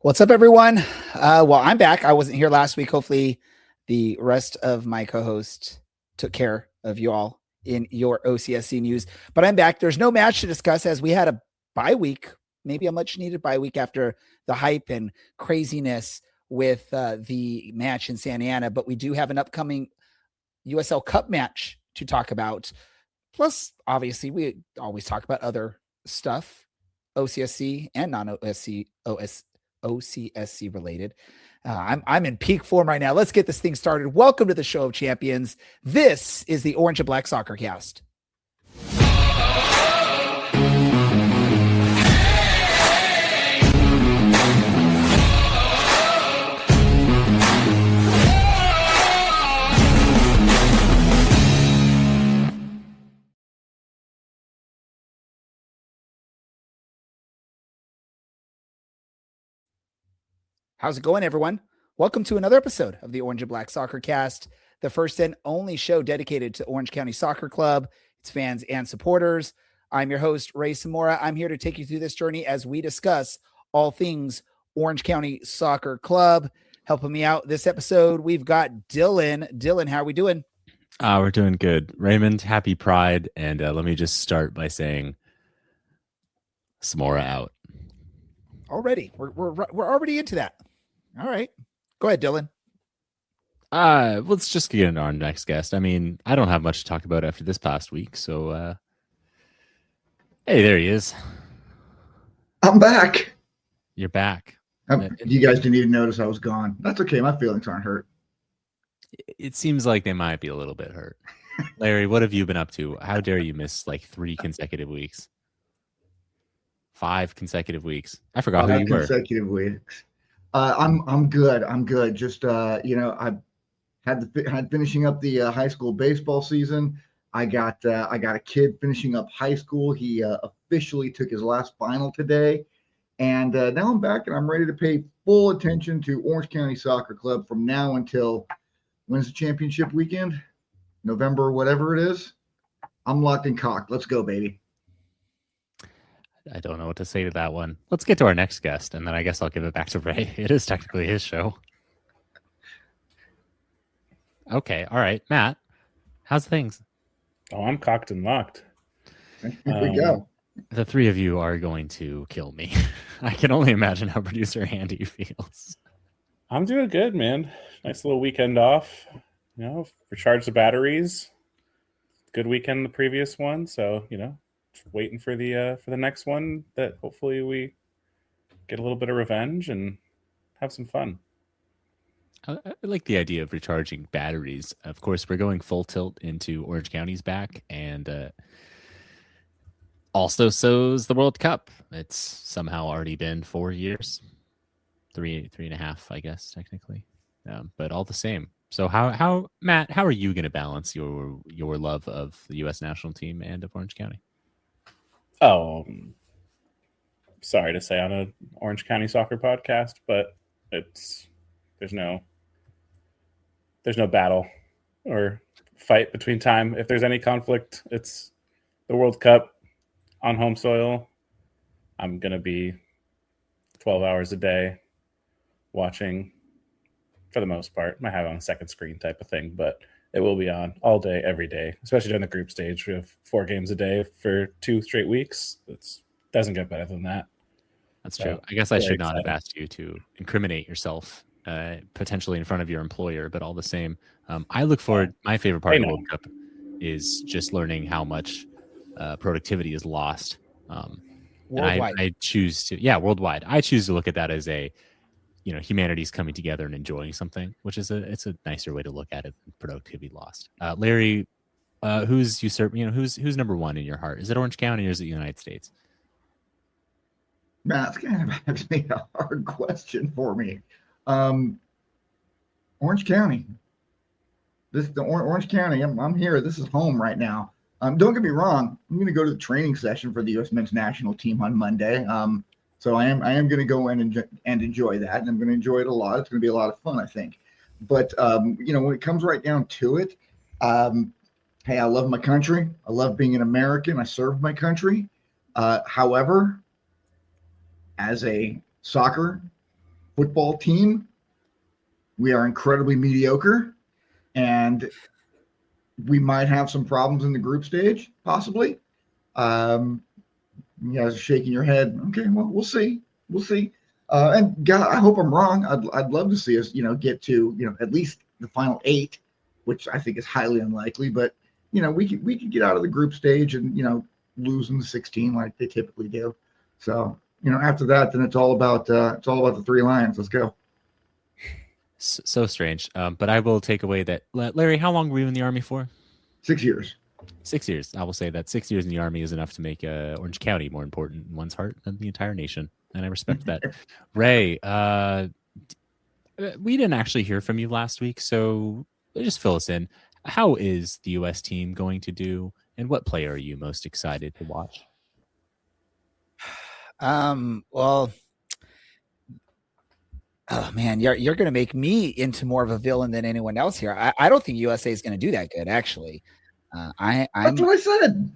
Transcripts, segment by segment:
What's up, everyone? Well, I'm back. I wasn't here last week. Hopefully, the rest of my co-hosts took care of you all in your OCSC news. But I'm back. There's no match to discuss as we had a bye week, maybe a much-needed bye week after the hype and craziness with the match in Santa Ana. But we do have an upcoming USL Cup match to talk about. Plus, obviously, we always talk about other stuff, OCSC and OCSC related. I'm in peak form right now. Let's get this thing started. Welcome to the Show of Champions. This is the Orange and Black Soccer Cast. How's it going, everyone? Welcome to another episode of the Orange and Black Soccer Cast, the first and only show dedicated to Orange County Soccer Club, its fans and supporters. I'm your host, Ray Samora. I'm here to take you through this journey as we discuss all things Orange County Soccer Club. Helping me out this episode, we've got Dylan. Dylan, how are we doing? We're doing good. Raymond, happy Pride. And let me just start by saying Samora out. Already. We're already into that. All right. Go ahead, Dylan. Let's just get into our next guest. I mean, I don't have much to talk about after this past week. So, hey, there he is. I'm back. You're back. You guys didn't even notice I was gone. That's okay. My feelings aren't hurt. It seems like they might be a little bit hurt. Larry, what have you been up to? How dare you miss like 3 consecutive weeks? 5 consecutive weeks. I forgot who you were. Consecutive weeks. I'm good. I'm good. Just I had finishing up the high school baseball season. I got a kid finishing up high school. He officially took his last final today, and now I'm back and I'm ready to pay full attention to Orange County Soccer Club from now until when's the championship weekend? November, whatever it is. I'm locked and cocked. Let's go, baby. I don't know what to say to that one. Let's get to our next guest, and then I guess I'll give it back to Ray. It is technically his show. Okay, all right. Matt, how's things? Oh, I'm cocked and locked. Here we go. The 3 of you are going to kill me. I can only imagine how producer Andy feels. I'm doing good, man. Nice little weekend off. Recharge the batteries. Good weekend the previous one, so waiting for the next one that hopefully we get a little bit of revenge and have some fun. I like the idea of recharging batteries. Of course, we're going full tilt into Orange County's back, and also so's the World Cup. It's somehow already been 4 years, 3.5, I guess, technically, but all the same. So how Matt, how are you going to balance your love of the U.S. national team and of Orange County? Oh, sorry to say on an Orange County soccer podcast, but there's no battle or fight between time. If there's any conflict, it's the World Cup on home soil. I'm going to be 12 hours a day watching, for the most part. Might have it on a second screen type of thing, but it will be on all day, every day, especially during the group stage. We have 4 games a day for 2 straight weeks. It doesn't get better than that. That's true. I guess I should not have asked you to incriminate yourself potentially in front of your employer, but all the same, I look forward. My favorite part of the World Cup is just learning how much productivity is lost. Worldwide. I choose to, worldwide. I choose to look at that as a, humanity's coming together and enjoying something, which is it's a nicer way to look at it than productivity lost. Larry, who's number 1 in your heart? Is it Orange County or is it the United States? Matt's kind of asking a hard question for me. Orange County. Orange County. I'm here. This is home right now. Don't get me wrong. I'm going to go to the training session for the U.S. men's national team on Monday. So I am going to go in and enjoy that, and I'm going to enjoy it a lot. It's going to be a lot of fun, I think. But when it comes right down to it, hey, I love my country. I love being an American. I serve my country. However, as a soccer football team, we are incredibly mediocre, and we might have some problems in the group stage, possibly. You guys are shaking your head. Okay, well, we'll see. We'll see. And God, I hope I'm wrong. I'd love to see us, get to, at least the final 8, which I think is highly unlikely. But we could get out of the group stage and lose in the 16 like they typically do. So after that, then it's all about the 3 Lions. Let's go. So strange. But I will take away that, Larry, how long were you in the Army for? 6 years. 6 years. I will say that 6 years in the Army is enough to make Orange County more important in one's heart than the entire nation. And I respect that. Ray, we didn't actually hear from you last week, so just fill us in. How is the U.S. team going to do, and what player are you most excited to watch? Well, oh man, you're going to make me into more of a villain than anyone else here. I don't think USA is going to do that good, actually. That's what I said.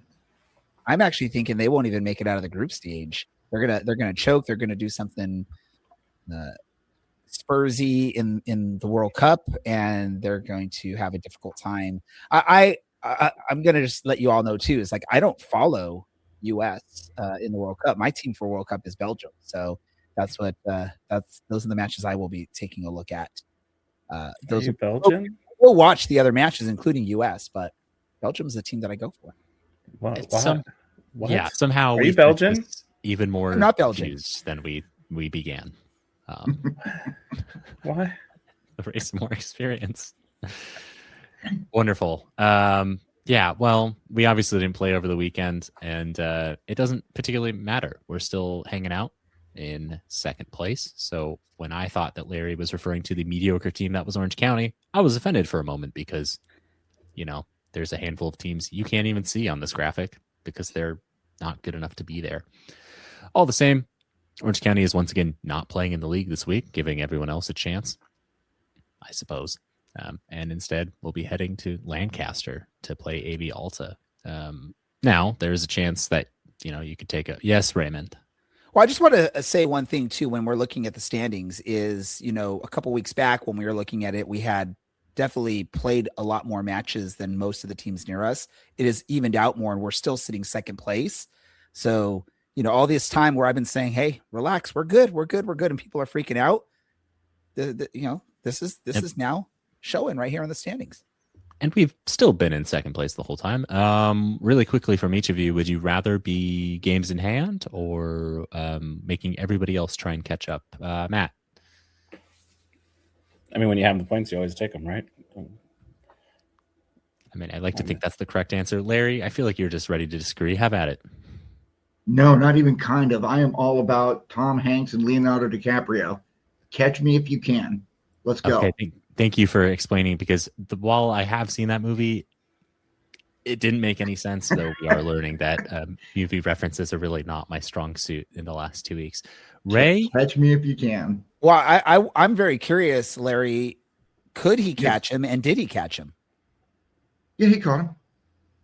I'm actually thinking they won't even make it out of the group stage. They're gonna choke. They're gonna do something Spursy in the World Cup, and they're going to have a difficult time. I'm gonna just let you all know too. It's like I don't follow US in the World Cup. My team for World Cup is Belgium, so those are the matches I will be taking a look at. Those are Belgium. We'll watch the other matches, including US, but Belgium's the team that I go for. What? Yeah, somehow are you Belgian? Even more not Belgian confused than we began. Why? Race more experience. Wonderful. Yeah, well, we obviously didn't play over the weekend, and it doesn't particularly matter. We're still hanging out in second place. So when I thought that Larry was referring to the mediocre team that was Orange County, I was offended for a moment because, there's a handful of teams you can't even see on this graphic because they're not good enough to be there. All the same, Orange County is once again not playing in the league this week, giving everyone else a chance, I suppose. And instead, we'll be heading to Lancaster to play AV Alta. Now, there's a chance that, you could take yes, Raymond. Well, I just want to say one thing, too, when we're looking at the standings is, a couple weeks back when we were looking at it, we had definitely played a lot more matches than most of the teams near us. It has evened out more, and we're still sitting second place. So, all this time where I've been saying, hey, relax, we're good. And people are freaking out. This is now showing right here in the standings. And we've still been in second place the whole time. Really quickly from each of you, would you rather be games in hand or making everybody else try and catch up? Matt? I mean, when you have the points, you always take them, right? I mean, I'd like to think that's the correct answer. Larry, I feel like you're just ready to disagree. Have at it. No, not even kind of. I am all about Tom Hanks and Leonardo DiCaprio. Catch me if you can. Let's go. Okay, thank you for explaining, because while I have seen that movie, it didn't make any sense, though we are learning that movie references are really not my strong suit in the last 2 weeks. Ray? Catch me if you can. Well, I'm very curious, Larry. Could he catch him, and did he catch him? Yeah, he caught him.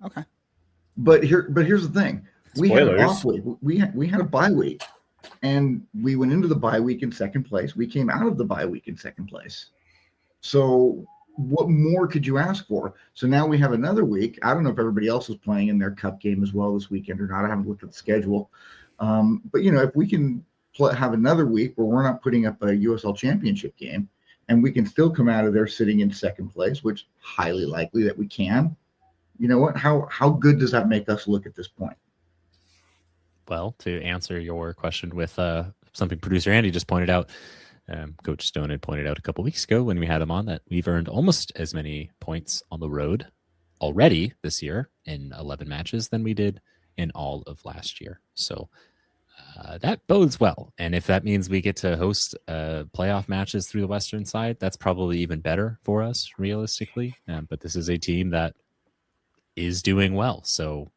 Okay. But here's the thing. We had an Spoilers. off week. We had a bye week, and we went into the bye week in second place. We came out of the bye week in second place. So what more could you ask for? So now we have another week. I don't know if everybody else is playing in their cup game as well this weekend or not. I haven't looked at the schedule. But if we can have another week where we're not putting up a USL championship game, and we can still come out of there sitting in second place, which highly likely that we can. You know what? How good does that make us look at this point? Well, to answer your question with something producer Andy just pointed out, Coach Stone had pointed out a couple weeks ago when we had him on that we've earned almost as many points on the road already this year in 11 matches than we did in all of last year. So that bodes well. And if that means we get to host playoff matches through the Western side, that's probably even better for us realistically. But this is a team that is doing well. So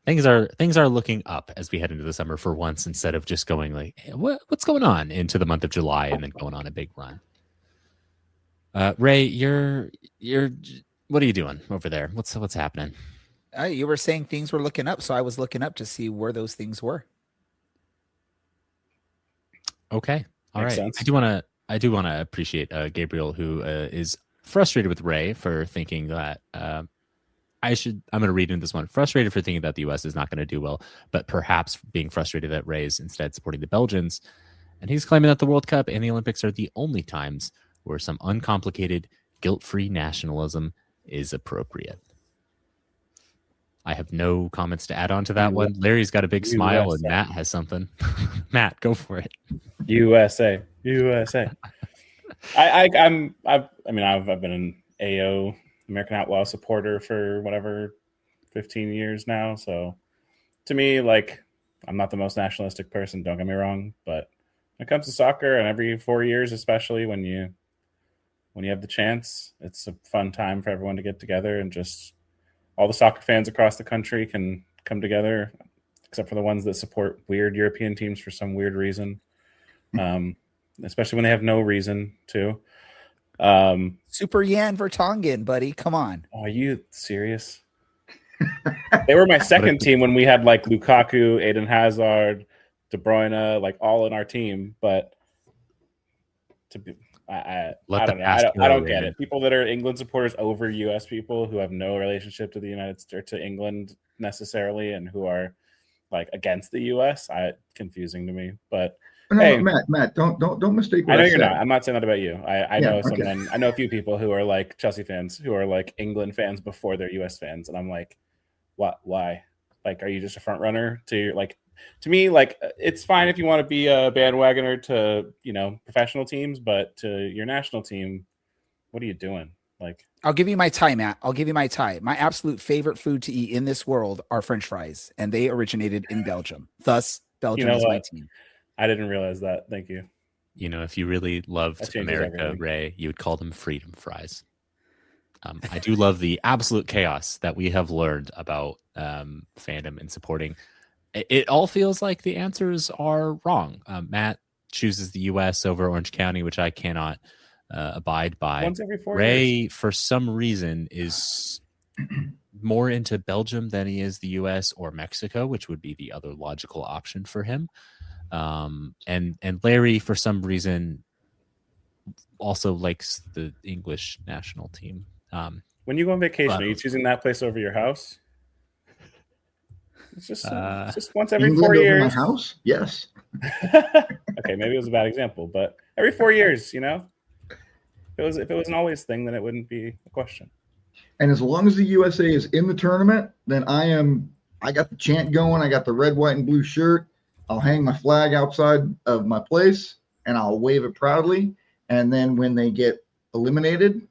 things are looking up as we head into the summer for once, instead of just going like, hey, what's going on into the month of July and then going on a big run. Ray, you're what are you doing over there? What's happening? You were saying things were looking up, so I was looking up to see where those things were. Okay. All Makes right. sense. I do want to appreciate Gabriel, who is frustrated with Ray for thinking that I'm going to read into this one. Frustrated for thinking that the U.S. is not going to do well, but perhaps being frustrated that Ray is instead supporting the Belgians. And he's claiming that the World Cup and the Olympics are the only times where some uncomplicated, guilt-free nationalism is appropriate. I have no comments to add on to that one. Larry's got a big smile, and Matt has something. Matt, go for it. USA. I've been an AO, American Outlaw supporter for whatever 15 years now. So to me, like, I'm not the most nationalistic person, don't get me wrong, but when it comes to soccer, and every 4 years, especially when you have the chance, it's a fun time for everyone to get together, and just all the soccer fans across the country can come together, except for the ones that support weird European teams for some weird reason, especially when they have no reason to. Super Jan Vertonghen, buddy. Come on. Oh, are you serious? They were my second team when we had like Lukaku, Eden Hazard, De Bruyne, like all in our team. But to be, I don't know. I don't get it. People that are England supporters over U.S. people who have no relationship to the United States or to England necessarily, and who are like against the U.S. Confusing to me. But No, hey, Matt, don't mistake what I know I you're said. not. I'm not saying that about you. I know someone. I know a few people who are like Chelsea fans, who are like England fans before they're U.S. fans, and I'm like, what? Why? Like, are you just a front runner to like? To me, like, it's fine if you want to be a bandwagoner to, professional teams, but to your national team, what are you doing? Like, I'll give you my tie, Matt. I'll give you my tie. My absolute favorite food to eat in this world are French fries, and they originated in Belgium. Thus, Belgium is my team. I didn't realize that. Thank you. If you really loved America, Ray, you would call them freedom fries. I do love the absolute chaos that we have learned about fandom and supporting. It all feels like the answers are wrong. Matt chooses the U.S. over Orange County, which I cannot abide by. Once every 4 Ray, years. for some reason, is more into Belgium than he is the U.S. or Mexico, which would be the other logical option for him. And Larry, for some reason, also likes the English national team. When you go on vacation, are you choosing that place over your house? It's just once every England 4 years. Over my house? Yes. Okay, maybe it was a bad example, but every 4 years, if it was an always thing, then it wouldn't be a question. And as long as the USA is in the tournament, then I got the chant going. I got the red, white, and blue shirt. I'll hang my flag outside of my place and I'll wave it proudly. And then when they get eliminated,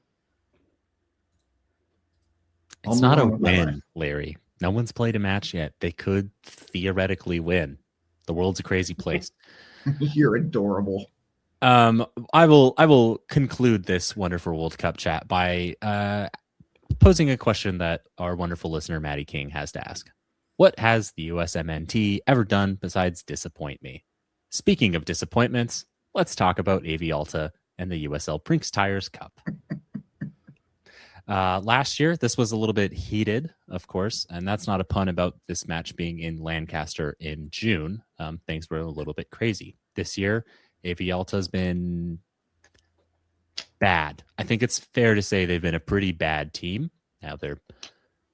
it's not a win, Larry. No one's played a match yet. They could theoretically win. The world's a crazy place. You're adorable. I will conclude this wonderful World Cup chat by posing a question that our wonderful listener Maddie King has to ask. What has the USMNT ever done besides disappoint me? Speaking of disappointments, let's talk about AV Alta and the USL Prinx Tires Cup. Last year, this was a little bit heated, of course, and that's not a pun about this match being in Lancaster in June. Things were a little bit crazy. This year, AV Alta has been bad. I think it's fair to say they've been a pretty bad team. Now they're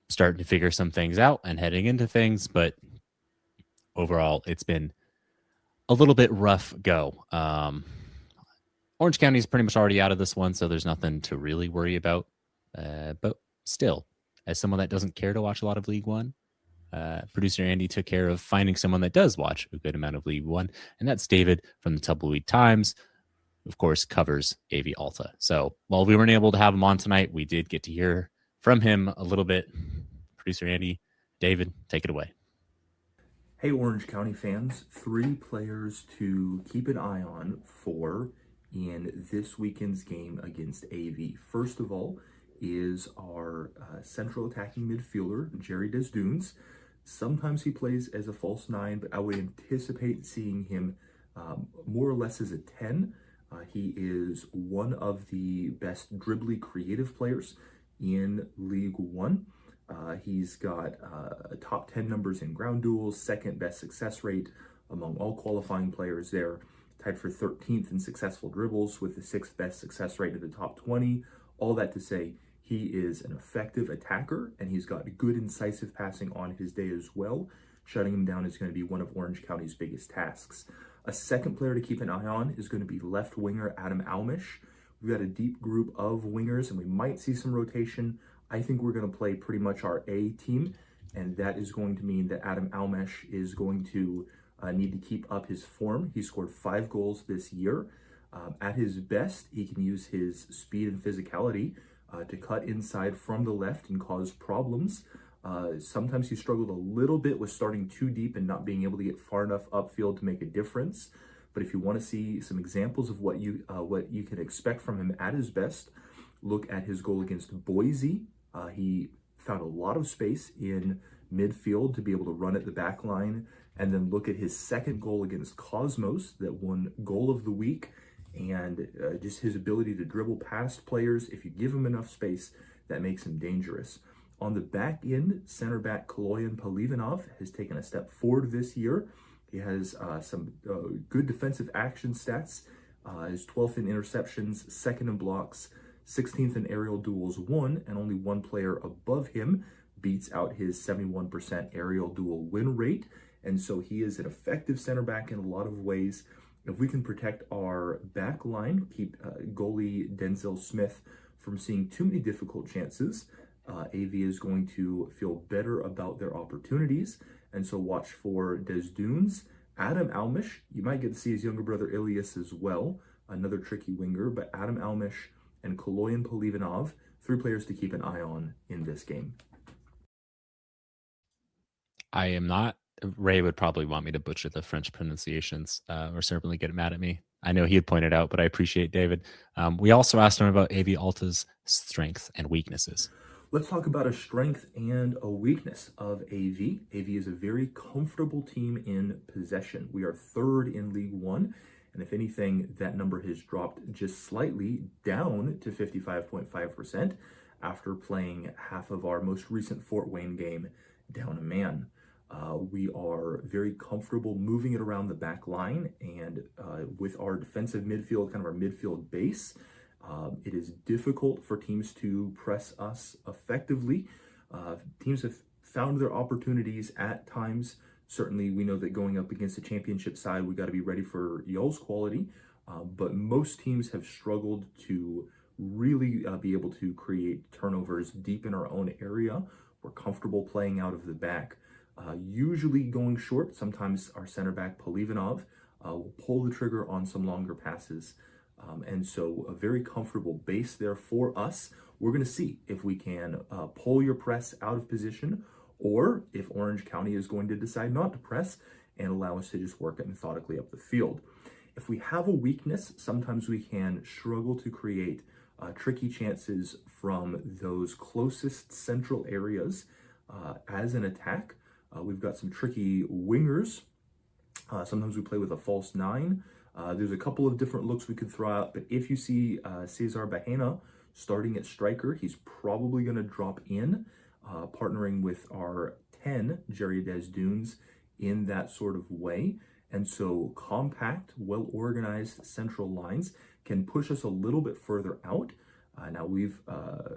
starting to figure some things out and heading into things, but overall, it's been a little bit rough go. Orange County is pretty much already out of this one, so there's nothing to really worry about. But still, as someone that doesn't care to watch a lot of League One, producer Andy took care of finding someone that does watch a good amount of League One, and that's David from the Tumbleweed Times, of course, covers AV Alta. So while we weren't able to have him on tonight, we did get to hear from him a little bit. Producer Andy, David, take it away. Hey, Orange County fans, 3 players to keep an eye on for in this weekend's game against AV. First of all is our central attacking midfielder, Jerry Desdunes. Sometimes he plays as a false 9, but I would anticipate seeing him more or less as a 10. He is one of the best dribbly creative players in League One. He's got top 10 numbers in ground duels, second best success rate among all qualifying players there. tied for 13th in successful dribbles with the 6th best success rate in the top 20. All that to say, he is an effective attacker, and he's got good incisive passing on his day as well. Shutting him down is going to be one of Orange County's biggest tasks. A second player to keep an eye on is going to be left winger Adam Almish. We've got a deep group of wingers, and we might see some rotation. I think we're going to play pretty much our A team, and that is going to mean that Adam Almish is going to need to keep up his form. He scored 5 goals this year. At his best, he can use his speed and physicality to cut inside from the left and cause problems. Sometimes he struggled a little bit with starting too deep and not being able to get far enough upfield to make a difference. But if you want to see some examples of what you can expect from him at his best, look at his goal against Boise. He found a lot of space in midfield to be able to run at the back line, and then look at his second goal against Cosmos that won goal of the week, and just his ability to dribble past players. If you give him enough space, that makes him dangerous. On the back end, center back Kaloyan Polivanov has taken a step forward this year. He has some good defensive action stats. His 12th in interceptions, 2nd in blocks, 16th in aerial duels won, and only one player above him beats out his 71% aerial duel win rate. And so he is an effective center back in a lot of ways. If we can protect our back line, keep goalie Denzel Smith from seeing too many difficult chances, AV is going to feel better about their opportunities. And so watch for Des Dunes. Adam Almish, you might get to see his younger brother Ilias as well, another tricky winger, but Adam Almish and Kaloyan Polivanov, 3 players to keep an eye on in this game. I am not. Ray would probably want me to butcher the French pronunciations or certainly get mad at me. I know he had pointed out, but I appreciate David. We also asked him about AV Alta's strengths and weaknesses. Let's talk about a strength and a weakness of AV. AV is a very comfortable team in possession. We are 3rd in League One, and if anything, that number has dropped just slightly down to 55.5% after playing half of our most recent Fort Wayne game down a man. We are very comfortable moving it around the back line, and with our defensive midfield, kind of our midfield base, it is difficult for teams to press us effectively. Teams have found their opportunities at times. Certainly, we know that going up against a championship side, we got to be ready for y'all's quality. But most teams have struggled to really be able to create turnovers deep in our own area. We're comfortable playing out of the back. Usually going short. Sometimes our center back Polivanov will pull the trigger on some longer passes. And so a very comfortable base there for us. We're going to see if we can pull your press out of position, or if Orange County is going to decide not to press and allow us to just work it methodically up the field. If we have a weakness, sometimes we can struggle to create tricky chances from those closest central areas as an attack. We've got some tricky wingers. Sometimes we play with a false 9. There's a couple of different looks we could throw out, but if you see Cesar Bahena starting at striker, he's probably going to drop in, partnering with our 10, Jerry Des Dunes, in that sort of way. And so compact, well-organized central lines can push us a little bit further out. Now we've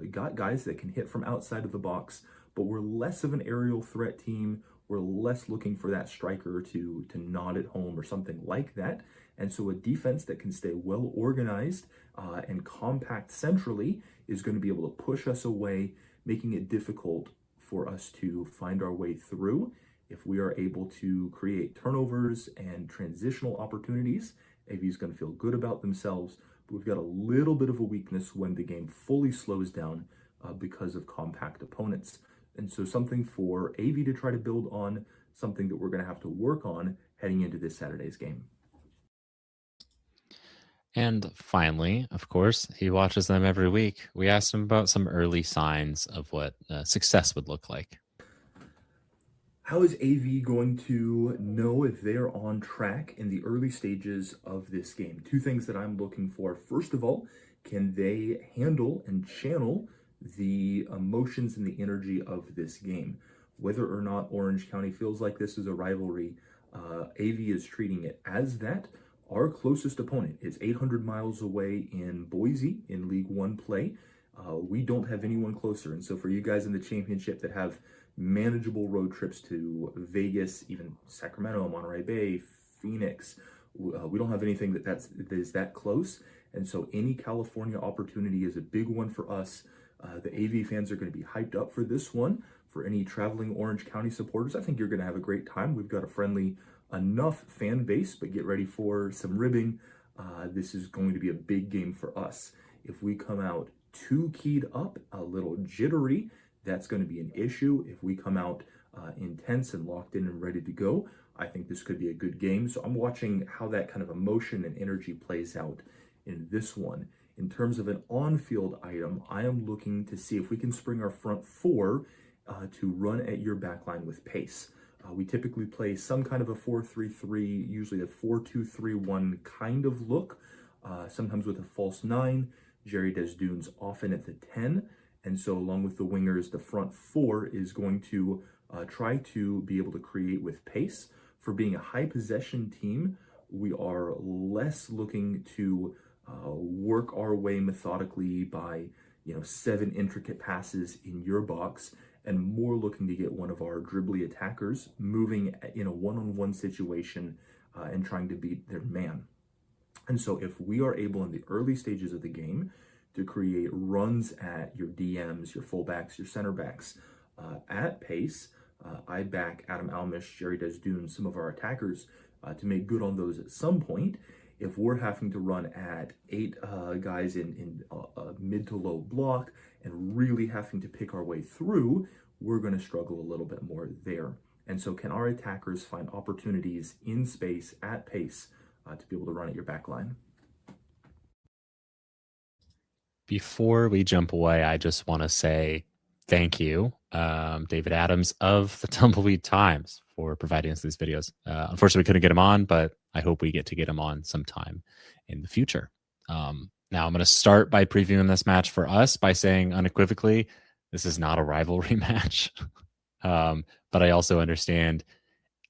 got guys that can hit from outside of the box, but we're less of an aerial threat team. We're less looking for that striker to nod at home or something like that. And so a defense that can stay well organized and compact centrally is going to be able to push us away, making it difficult for us to find our way through. If we are able to create turnovers and transitional opportunities, AV is going to feel good about themselves. But we've got a little bit of a weakness when the game fully slows down because of compact opponents. And so something for AV to try to build on, something that we're going to have to work on heading into this Saturday's game. And finally, of course, he watches them every week. We asked him about some early signs of what success would look like. How is AV going to know if they're on track in the early stages of this game? 2 things that I'm looking for. First of all, can they handle and channel the emotions and the energy of this game? Whether or not Orange County feels like this is a rivalry, AV is treating it as that. Our closest opponent is 800 miles away in Boise in League One play. We don't have anyone closer. And so for you guys in the championship that have manageable road trips to Vegas, even Sacramento, Monterey Bay, Phoenix, we don't have anything that is that close. And so any California opportunity is a big one for us. The AV fans are going to be hyped up for this one. For any traveling Orange County supporters, I think you're going to have a great time. We've got a friendly enough fan base, but get ready for some ribbing. This is going to be a big game for us. If we come out too keyed up, a little jittery, that's going to be an issue. If we come out intense and locked in and ready to go, I think this could be a good game. So I'm watching how that kind of emotion and energy plays out in this one. In terms of an on-field item, I am looking to see if we can spring our front four to run at your back line with pace. We typically play some kind of a 4-3-3, usually a 4-2-3-1 kind of look, sometimes with a false 9. Jerry Desdunes often at the 10. And so along with the wingers, the front four is going to try to be able to create with pace. For being a high possession team, we are less looking to work our way methodically by 7 intricate passes in your box, and more looking to get one of our dribbly attackers moving in a one-on-one situation and trying to beat their man. And so if we are able in the early stages of the game to create runs at your DMs, your fullbacks, your center backs at pace, I back Adam Almish, Jerry Desdunes, some of our attackers to make good on those at some point. If we're having to run at 8 guys in a mid to low block and really having to pick our way through, we're going to struggle a little bit more there. And so can our attackers find opportunities in space at pace to be able to run at your back line? Before we jump away, I just want to say thank you, David Adams of the Tumbleweed Times, for providing us these videos. Unfortunately, we couldn't get him on, but I hope we get to get him on sometime in the future. Now, I'm going to start by previewing this match for us by saying unequivocally, this is not a rivalry match. But I also understand,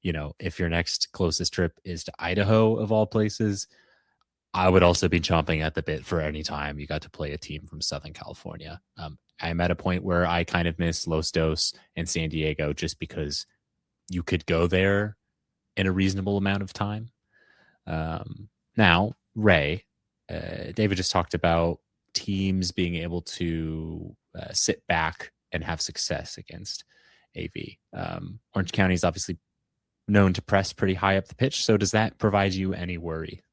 if your next closest trip is to Idaho, of all places, I would also be chomping at the bit for any time you got to play a team from Southern California. I'm at a point where I kind of miss Los Dos and San Diego just because you could go there in a reasonable amount of time. Now, Ray, David just talked about teams being able to sit back and have success against AV. Orange County is obviously known to press pretty high up the pitch. So does that provide you any worry?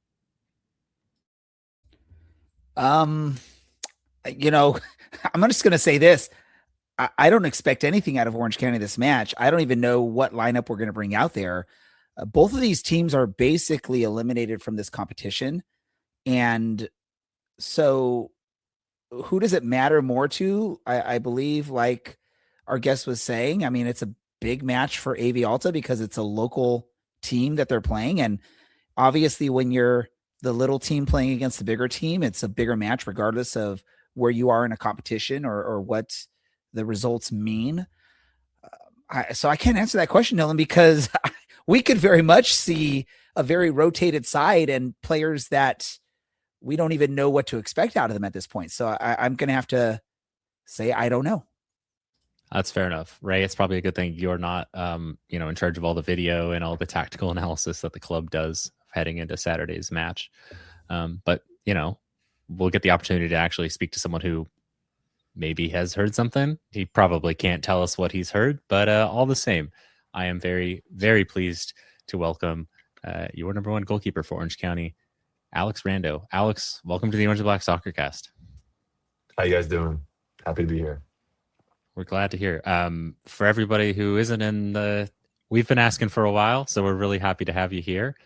I'm just going to say this. I don't expect anything out of Orange County this match. I don't even know what lineup we're going to bring out there. Both of these teams are basically eliminated from this competition. And so who does it matter more to? I believe, like our guest was saying, I mean, it's a big match for AV Alta because it's a local team that they're playing. And obviously when you're the little team playing against the bigger team, it's a bigger match regardless of where you are in a competition or what the results mean. So I can't answer that question, Dylan, because we could very much see a very rotated side and players that we don't even know what to expect out of them at this point. So I'm going to have to say, I don't know. That's fair enough. Ray, it's probably a good thing you're not, in charge of all the video and all the tactical analysis that the club does heading into Saturday's match. But, we'll get the opportunity to actually speak to someone who maybe has heard something. He probably can't tell us what he's heard, but all the same, I am very, very pleased to welcome your number one goalkeeper for Orange County, Alex Rando. Alex, welcome to the Orange and Black Soccer Cast. How you guys doing? Happy to be here. We're glad to hear. For everybody who isn't we've been asking for a while, so we're really happy to have you here.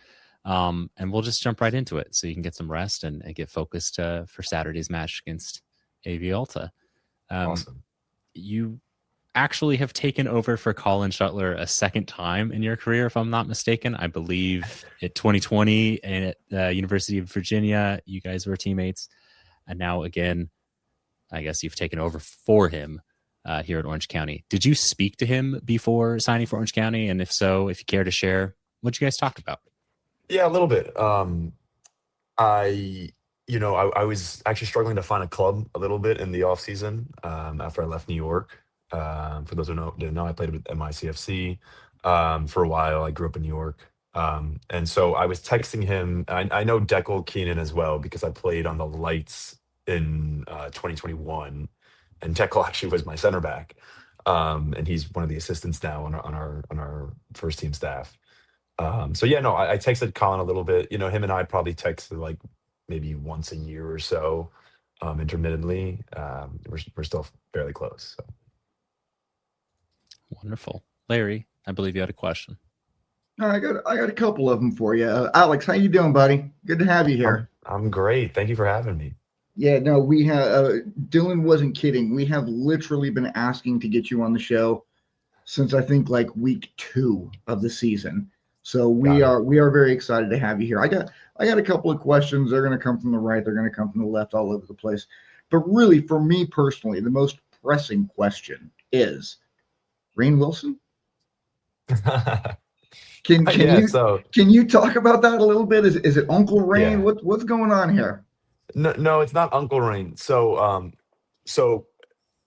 And we'll just jump right into it so you can get some rest and get focused for Saturday's match against AV Alta. Awesome. You actually have taken over for Colin Shuttler a second time in your career, if I'm not mistaken. I believe at 2020 and at the University of Virginia, you guys were teammates. And now again, I guess you've taken over for him here at Orange County. Did you speak to him before signing for Orange County? And if so, if you care to share, what you guys talked about? Yeah, a little bit. I was actually struggling to find a club a little bit in the off season after I left New York. For those who didn't know, I played with MICFC for a while. I grew up in New York. And so I was texting him. I know Deckel Keenan as well because I played on the Lights in 2021, and Deckel actually was my center back, and he's one of the assistants now on our first team staff. So yeah, no, I texted Colin a little bit. Him and I probably texted like maybe once a year or so, intermittently. We're still fairly close. So. Wonderful. Larry, I believe you had a question. I got a couple of them for you. Alex, how you doing, buddy? Good to have you here. I'm great. Thank you for having me. Yeah, no, we have Dylan wasn't kidding. We have literally been asking to get you on the show since I think like week 2 of the season. So we are very excited to have you here. I got a couple of questions. They're going to come from the right. They're going to come from the left, all over the place. But really, for me personally, the most pressing question is Rainn Wilson. Can you talk about that a little bit? Is it Uncle Rainn? Yeah. What's going on here? No, it's not Uncle Rainn. So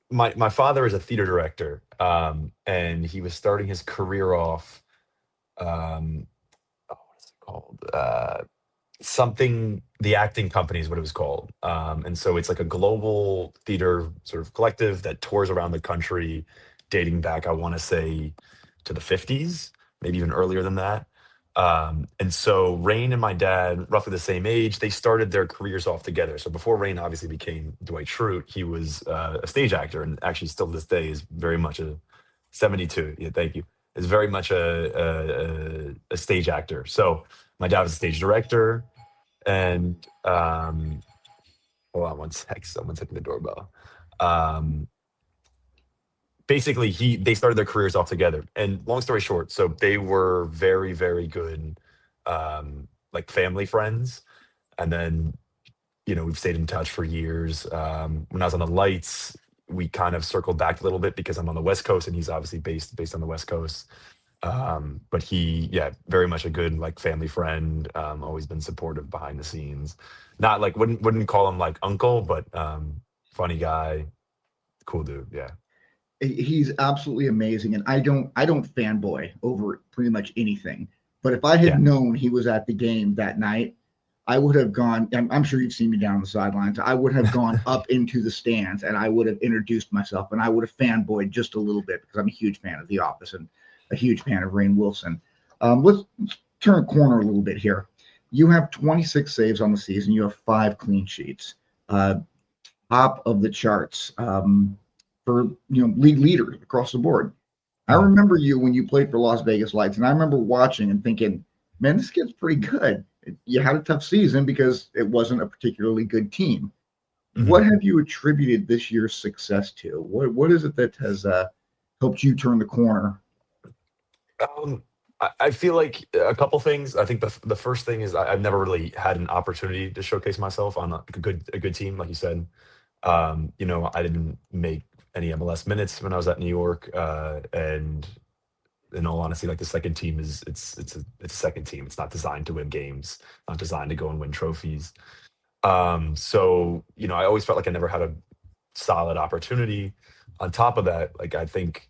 my father is a theater director, and he was starting his career off. What is it called? The acting company is what it was called. And so it's like a global theater sort of collective that tours around the country, dating back, I want to say, to the 50s, maybe even earlier than that. And so Rainn and my dad, roughly the same age, they started their careers off together. So before Rainn obviously became Dwight Schrute, he was a stage actor, and actually still to this day is very much a 72. Yeah, thank you. Is very much a stage actor. So my dad was a stage director, and hold on one sec. Someone's hitting the doorbell. Basically, they started their careers off together. And long story short, so they were very, very good, like family friends. And then, we've stayed in touch for years. When I was on the Lights, we kind of circled back a little bit because I'm on the West Coast and he's obviously based on the West Coast. But very much a good like family friend. Always been supportive behind the scenes. Not like wouldn't call him like uncle, but funny guy, cool dude. Yeah. He's absolutely amazing, and I don't fanboy over pretty much anything. But if I had known he was at the game that night, I would have gone. I'm sure you've seen me down the sidelines. I would have gone up into the stands, and I would have introduced myself, and I would have fanboyed just a little bit because I'm a huge fan of The Office and a huge fan of Rainn Wilson. Let's turn a corner a little bit here. You have 26 saves on the season. You have 5 clean sheets. Top of the charts. For league leaders across the board. I remember you when you played for Las Vegas Lights, and I remember watching and thinking, man, this kid's pretty good. You had a tough season because it wasn't a particularly good team. Mm-hmm. What have you attributed this year's success to? What is it that has helped you turn the corner? I feel like a couple things. I think the first thing is I've never really had an opportunity to showcase myself on a good team, like you said. I didn't make any MLS minutes when I was at New York, and in all honesty, like the second team it's a second team. It's not designed to win games, not designed to go and win trophies. So I always felt like I never had a solid opportunity. On top of that, like I think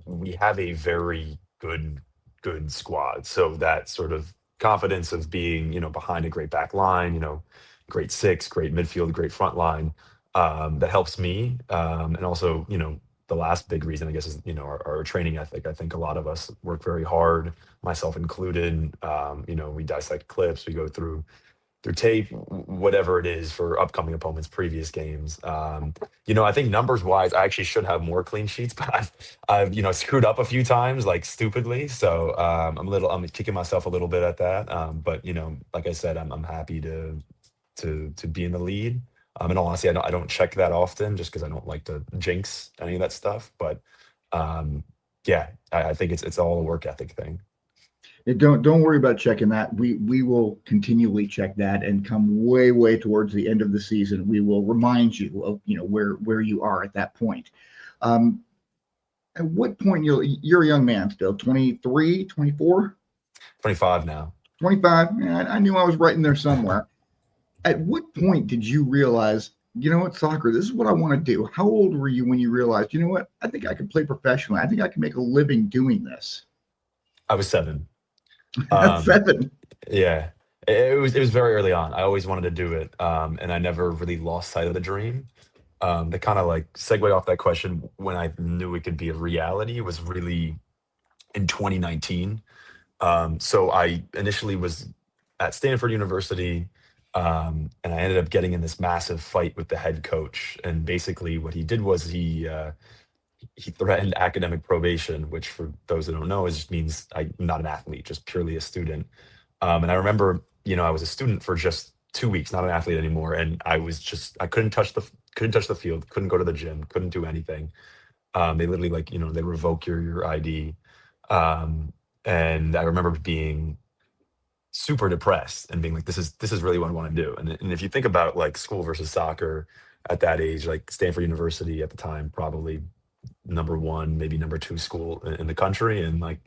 we have a very good squad. So that sort of confidence of being behind a great back line, great 6, great midfield, great front line. That helps me. And also, the last big reason, I guess, is, our training ethic. I think a lot of us work very hard, myself included. We dissect clips, we go through tape, whatever it is for upcoming opponents, previous games. I think numbers wise, I actually should have more clean sheets, but I've screwed up a few times, like stupidly. So I'm kicking myself a little bit at that. But like I said, I'm happy to be in the lead. In all honesty, I don't check that often just because I don't like to jinx any of that stuff. But I think it's all a work ethic thing. Don't worry about checking that. We will continually check that, and come way towards the end of the season, we will remind you of where you are at that point. At what point you're a young man still, 23, 24? 25 now. 25. I knew I was right in there somewhere. At what point did you realize, you know what, soccer, this is what I want to do? How old were you when you realized, you know what, I think I can play professionally. I think I can make a living doing this. I was 7. At Um, 7. yeah, it was very early on. I always wanted to do it, and I never really lost sight of the dream. To kind of like segue off that question, when I knew it could be a reality was really in 2019. So I initially was at Stanford University, and I ended up getting in this massive fight with the head coach. And basically, what he did was he threatened academic probation, which for those that don't know, is just means I'm not an athlete, just purely a student. And I remember, I was a student for just 2 weeks, not an athlete anymore, and I couldn't touch the field, couldn't go to the gym, couldn't do anything. They literally they revoke your ID. Um, and I remember being super depressed and being like, this is really what I want to do. And if you think about like school versus soccer at that age, like Stanford University at the time, probably number one, maybe number two school in the country, and like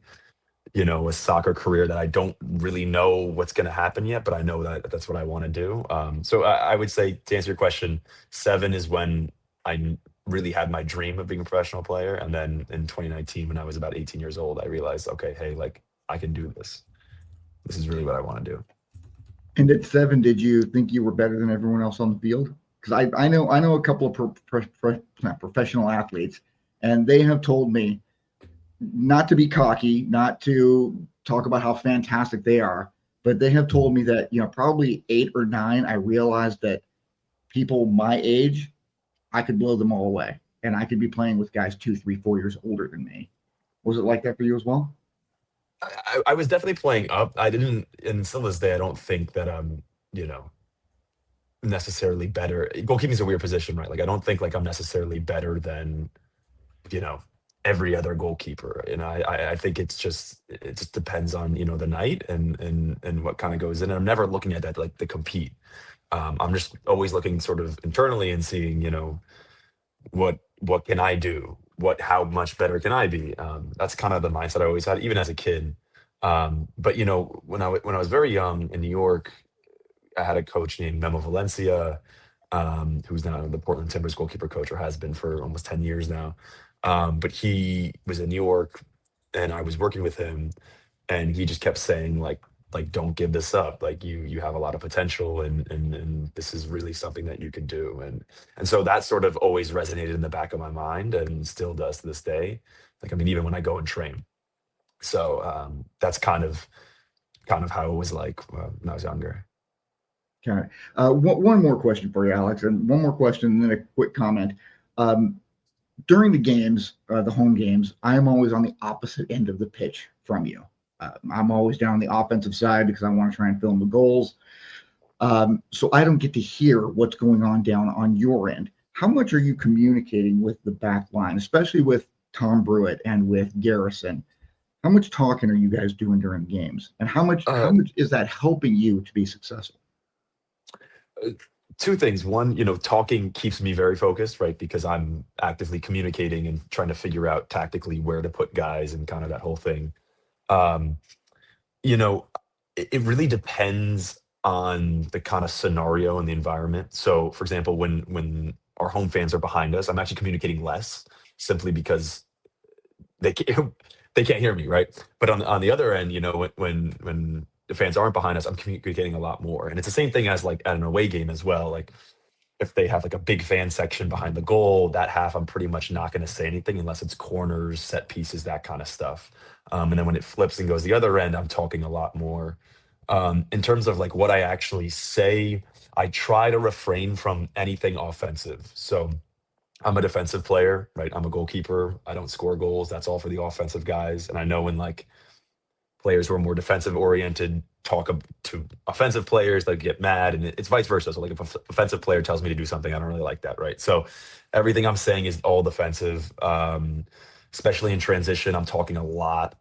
a soccer career that I don't really know what's going to happen yet, but I know that that's what I want to do. So I would say, to answer your question, 7 is when really had my dream of being a professional player. And then in 2019, when I was about 18 years old, I realized, okay, hey, like I can do this. This is really what I want to do. And at 7, did you think you were better than everyone else on the field? Because I know a couple of not professional athletes, and they have told me not to be cocky, not to talk about how fantastic they are, but they have told me that, probably 8 or 9, I realized that people my age, I could blow them all away, and I could be playing with guys 2, 3, 4 years older than me. Was it like that for you as well? I was definitely playing up. I didn't, and still this day, I don't think that I'm, necessarily better. Goalkeeping is a weird position, right? Like I don't think like I'm necessarily better than, you know, every other goalkeeper. And I think it just depends on, the night and what kind of goes in. And I'm never looking at that like to compete. I'm just always looking sort of internally and seeing, what can I do? How much better can I be? That's kind of the mindset I always had, even as a kid. But when I was very young in New York, I had a coach named Memo Valencia, who's now the Portland Timbers goalkeeper coach, or has been for almost 10 years now. But he was in New York, and I was working with him, and he just kept saying like don't give this up. Like you have a lot of potential, and this is really something that you can do. And so that sort of always resonated in the back of my mind, and still does to this day. Like I mean, even when I go and train. So that's kind of how it was like when I was younger. Okay. One more question for you, Alex, and one more question, and then a quick comment. During the games, the home games, I am always on the opposite end of the pitch from you. I'm always down on the offensive side because I want to try and fill in the goals. So I don't get to hear what's going on down on your end. How much are you communicating with the back line, especially with Tom Brewitt and with Garrison? How much talking are you guys doing during games? And how much is that helping you to be successful? Two things. One, talking keeps me very focused, right? Because I'm actively communicating and trying to figure out tactically where to put guys and kind of that whole thing. Um, it really depends on the kind of scenario and the environment. So, for example, when our home fans are behind us, I'm actually communicating less, simply because they can't, they can't hear me, right? But on the other end, when the fans aren't behind us, I'm communicating a lot more. And it's the same thing as like at an away game as well. Like if they have like a big fan section behind the goal, that half I'm pretty much not going to say anything unless it's corners, set pieces, that kind of stuff. And then when it flips and goes the other end, I'm talking a lot more. In terms of like what I actually say, I try to refrain from anything offensive. So I'm a defensive player, right? I'm a goalkeeper. I don't score goals. That's all for the offensive guys. And I know when like players who are more defensive oriented talk to offensive players that get mad, and it's vice versa. So like if an offensive player tells me to do something, I don't really like that, right? So everything I'm saying is all defensive, especially in transition. I'm talking a lot.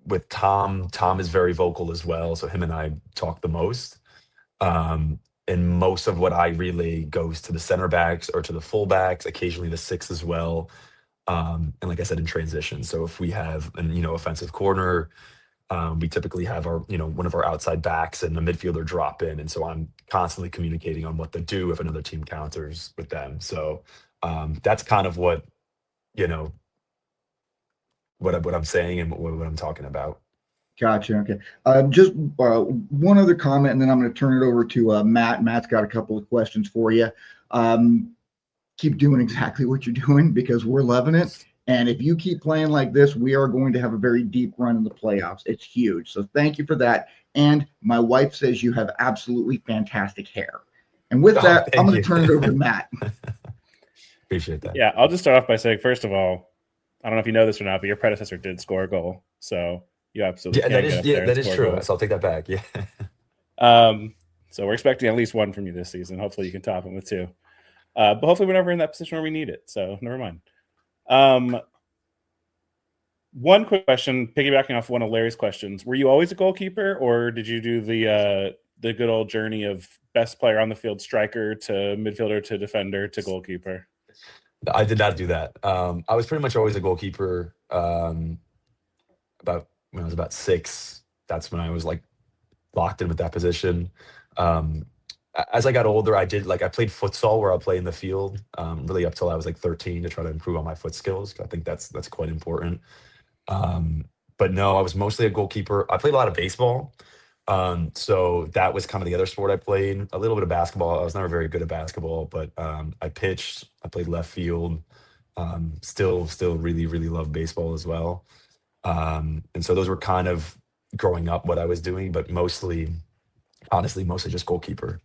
With Tom is very vocal as well. So him and I talk the most. And most of what I relay goes to the center backs or to the full backs, occasionally the 6 as well. And like I said, in transition. So if we have an offensive corner, we typically have our, one of our outside backs and a midfielder drop in. And so I'm constantly communicating on what to do if another team counters with them. So that's kind of what, you know, what I'm saying and what I'm talking about. Gotcha. Okay. Just one other comment, and then I'm going to turn it over to Matt. Matt's got a couple of questions for you. Keep doing exactly what you're doing because we're loving it. And if you keep playing like this, we are going to have a very deep run in the playoffs. It's huge. So thank you for that. And my wife says you have absolutely fantastic hair. And with that, I'm going to turn it over to Matt. Appreciate that. Yeah, I'll just start off by saying, first of all, I don't know if you know this or not, but your predecessor did score a goal. So you absolutely that is true. Goals. So I'll take that back. Yeah. So we're expecting at least one from you this season. Hopefully you can top him with two. But hopefully we're never in that position where we need it. So never mind. One quick question, piggybacking off one of Larry's questions. Were you always a goalkeeper, or did you do the good old journey of best player on the field, striker to midfielder to defender to goalkeeper? I did not do that. I was pretty much always a goalkeeper. About when I was about 6, that's when I was like locked in with that position. As I got older, I played futsal where I play in the field, really up till I was like 13 to try to improve on my foot skills. I think that's quite important. But no, I was mostly a goalkeeper. I played a lot of baseball. So that was kind of the other sport I played. A little bit of basketball. I was never very good at basketball, but I pitched. I played left field. Still really, really love baseball as well. And so those were kind of growing up what I was doing, but mostly just goalkeeper.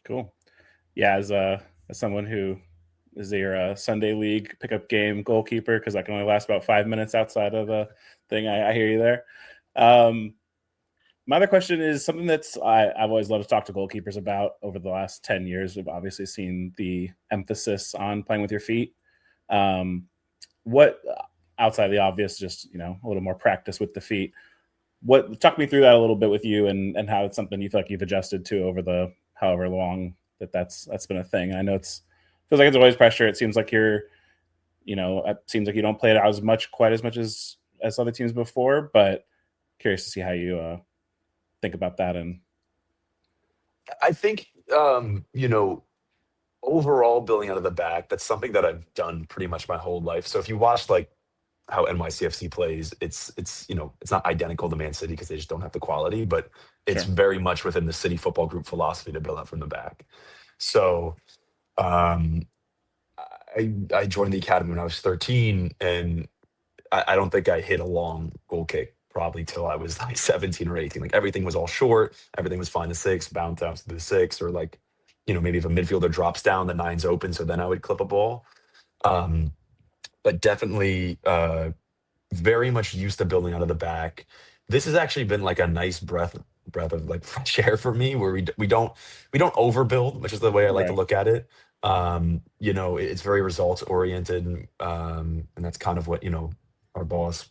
Cool. Yeah, as someone who is your Sunday league pickup game goalkeeper, because I can only last about 5 minutes outside of the thing. I hear you there. My other question is something that's I've always loved to talk to goalkeepers about over the last 10 years. We've obviously seen the emphasis on playing with your feet. What outside of the obvious, just a little more practice with the feet. Talk me through that a little bit with you and how it's something you feel like you've adjusted to over the however long that's been a thing. And I know feels like it's always pressure. It seems like it seems like you don't play it quite as much as other teams before, but curious to see how you think about that. And I think, overall building out of the back, that's something that I've done pretty much my whole life. So if you watch like how NYCFC plays, it's not identical to Man City because they just don't have the quality, but it's very much within the City Football Group philosophy to build out from the back. So I joined the academy when I was 13, and I don't think I hit a long goal kick probably till I was like 17 or 18. Like everything was all short, everything was fine to 6, bounce down to the 6, or like, maybe if a midfielder drops down, the 9's open, so then I would clip a ball. But definitely very much used to building out of the back. This has actually been like a nice breath of like fresh air for me, where we don't overbuild, which is the way I like to look at it. It's very results oriented, and that's kind of what our boss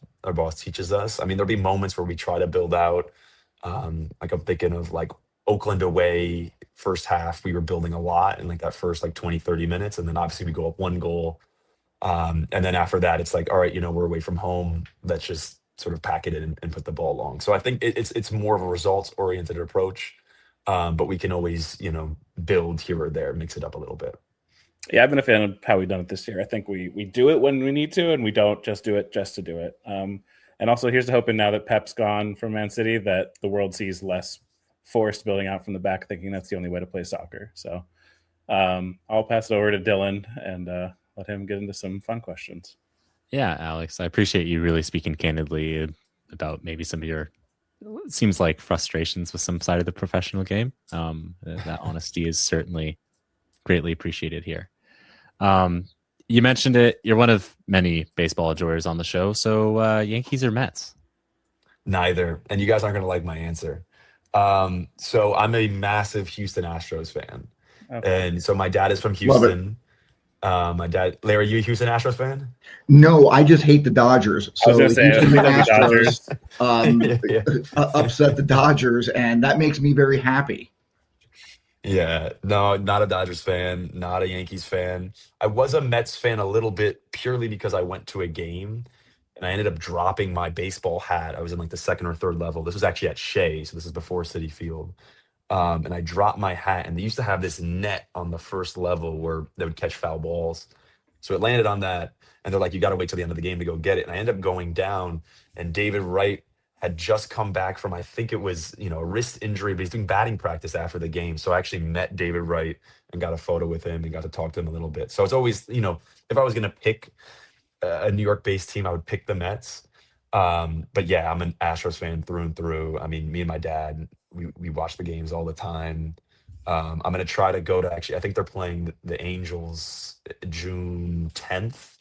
teaches us. I mean, there'll be moments where we try to build out. Like I'm thinking of like Oakland away, first half we were building a lot in like that first like 20-30 minutes, and then obviously we go up 1 goal. And then after that, it's like, all right, we're away from home. Let's just sort of pack it in and put the ball long. So I think it's more of a results-oriented approach, but we can always, build here or there, mix it up a little bit. Yeah, I've been a fan of how we've done it this year. I think we do it when we need to, and we don't just do it just to do it. And also, here's the hoping now that Pep's gone from Man City, that the world sees less forced building out from the back, thinking that's the only way to play soccer. So I'll pass it over to Dylan and let him get into some fun questions. Yeah, Alex, I appreciate you really speaking candidly about maybe some of your, seems like, frustrations with some side of the professional game. That honesty is certainly greatly appreciated here. You mentioned it. You're one of many baseball adorers on the show. So Yankees or Mets? Neither. And you guys aren't going to like my answer. So I'm a massive Houston Astros fan. Okay. And so my dad is from Houston. My dad, Larry, you a Houston Astros fan? No, I just hate the Dodgers. So the Houston Astros upset the Dodgers, and that makes me very happy. Yeah, no, not a Dodgers fan, not a Yankees fan. I was a Mets fan a little bit purely because I went to a game and I ended up dropping my baseball hat. I was in like the second or third level. This was actually at Shea, so this is before City Field. And I dropped my hat, and they used to have this net on the first level where they would catch foul balls. So it landed on that, and they're like, "You got to wait till the end of the game to go get it." And I ended up going down, and David Wright had just come back from, I think it was, a wrist injury, but he's doing batting practice after the game. So I actually met David Wright and got a photo with him and got to talk to him a little bit. So it's always, if I was going to pick a New York-based team, I would pick the Mets. But yeah, I'm an Astros fan through and through. I mean, me and my dad, we watch the games all the time. I'm going to try to go to, actually, I think they're playing the Angels June 10th.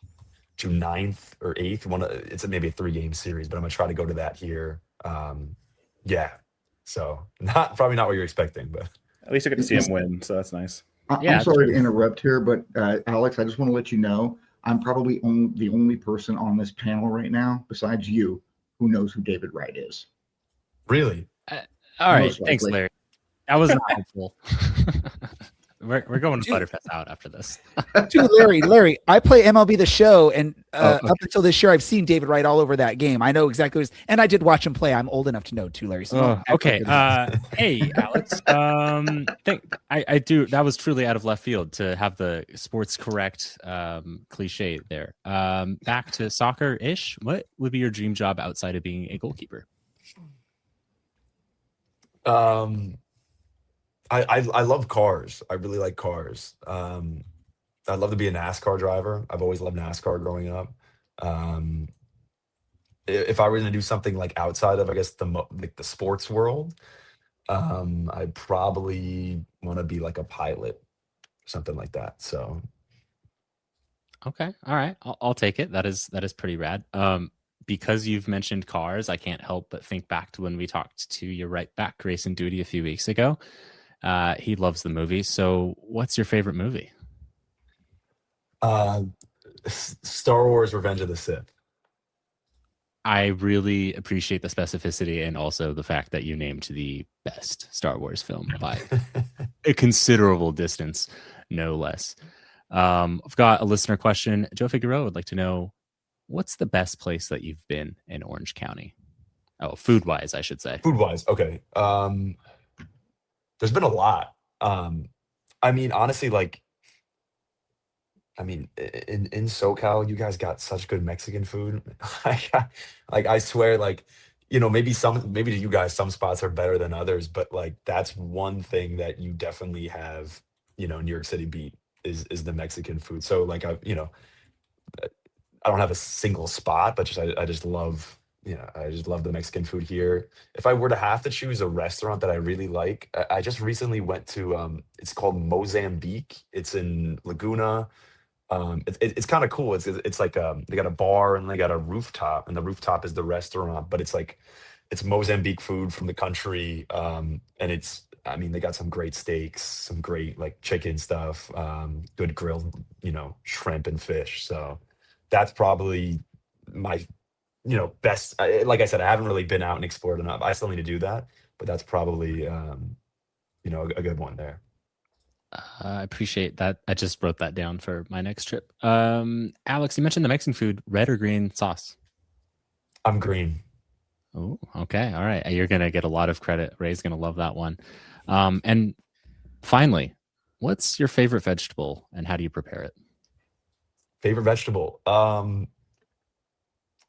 June 9th or 8th. It's maybe a 3-game series, but I'm gonna try to go to that here. Yeah. So probably not what you're expecting, but At least you get to see him win, so that's nice. I'm sorry to interrupt here, but Alex, I just want to let you know I'm probably the only person on this panel right now, besides you, who knows who David Wright is. Really? All right. Thanks, Larry. That was not helpful. We're going to Dude. Butterfest out after this. Dude, Larry, I play MLB The Show, and up until this year, I've seen David Wright all over that game. I know exactly what it is, and I did watch him play. I'm old enough to know too, Larry. So Okay. Hey, Alex. I do. That was truly out of left field to have the sports correct cliche there. Back to soccer-ish. What would be your dream job outside of being a goalkeeper? I love cars. I really like cars. I'd love to be a NASCAR driver. I've always loved NASCAR growing up. If I were going to do something like outside of, I guess, the sports world, I'd probably want to be like a pilot, something like that. So, okay, all right, I'll take it. That is pretty rad. Because you've mentioned cars, I can't help but think back to when we talked to your right back, Grayson Duty, a few weeks ago. He loves the movie. So what's your favorite movie? Star Wars Revenge of the Sith. I really appreciate the specificity and also the fact that you named the best Star Wars film by a considerable distance, no less. I've got a listener question. Joe Figueroa would like to know, what's the best place that you've been in Orange County? Oh, food-wise, I should say. Food-wise, okay. There's been a lot. I mean, honestly, in SoCal, you guys got such good Mexican food. I swear, maybe to you guys, some spots are better than others, but that's one thing that you definitely have, New York City beat is the Mexican food. So I don't have a single spot, but I just love, I just love the Mexican food here. If I were to have to choose a restaurant that I really like, I just recently went to, it's called Mozambique. It's in Laguna. It's kind of cool. It's like they got a bar and they got a rooftop, and the rooftop is the restaurant, but it's Mozambique food from the country. And they got some great steaks, some great chicken stuff, good grilled, shrimp and fish. So that's probably my, best. Like I said, I haven't really been out and explored enough. I still need to do that, but that's probably, a good one there. I appreciate that. I just wrote that down for my next trip. Alex, you mentioned the Mexican food, red or green sauce? I'm green. Oh, okay. All right. You're going to get a lot of credit. Ray's going to love that one. And finally, what's your favorite vegetable and how do you prepare it? Favorite vegetable?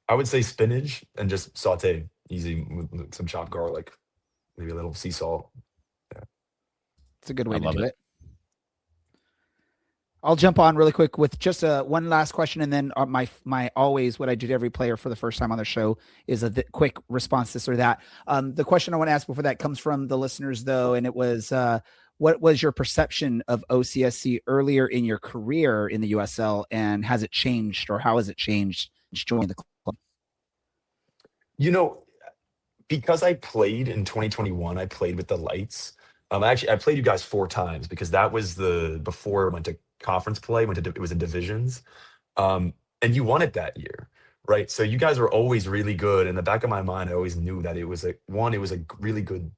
I would say spinach and just saute, easy with some chopped garlic, maybe a little sea salt. Yeah. It's a good way I to love do it. it. I'll jump on really quick with just one last question, and then my always what I do to every player for the first time on the show is a quick response, this or that. The question I want to ask before that comes from the listeners, though, and it was, what was your perception of OCSC earlier in your career in the USL, and has it changed, or how has it changed joining the club? Because I played in 2021, I played with the Lights. I played you guys 4 times because that was before I went to conference play, it was in divisions. And you won it that year, right? So you guys were always really good. In the back of my mind, I always knew that it was a really good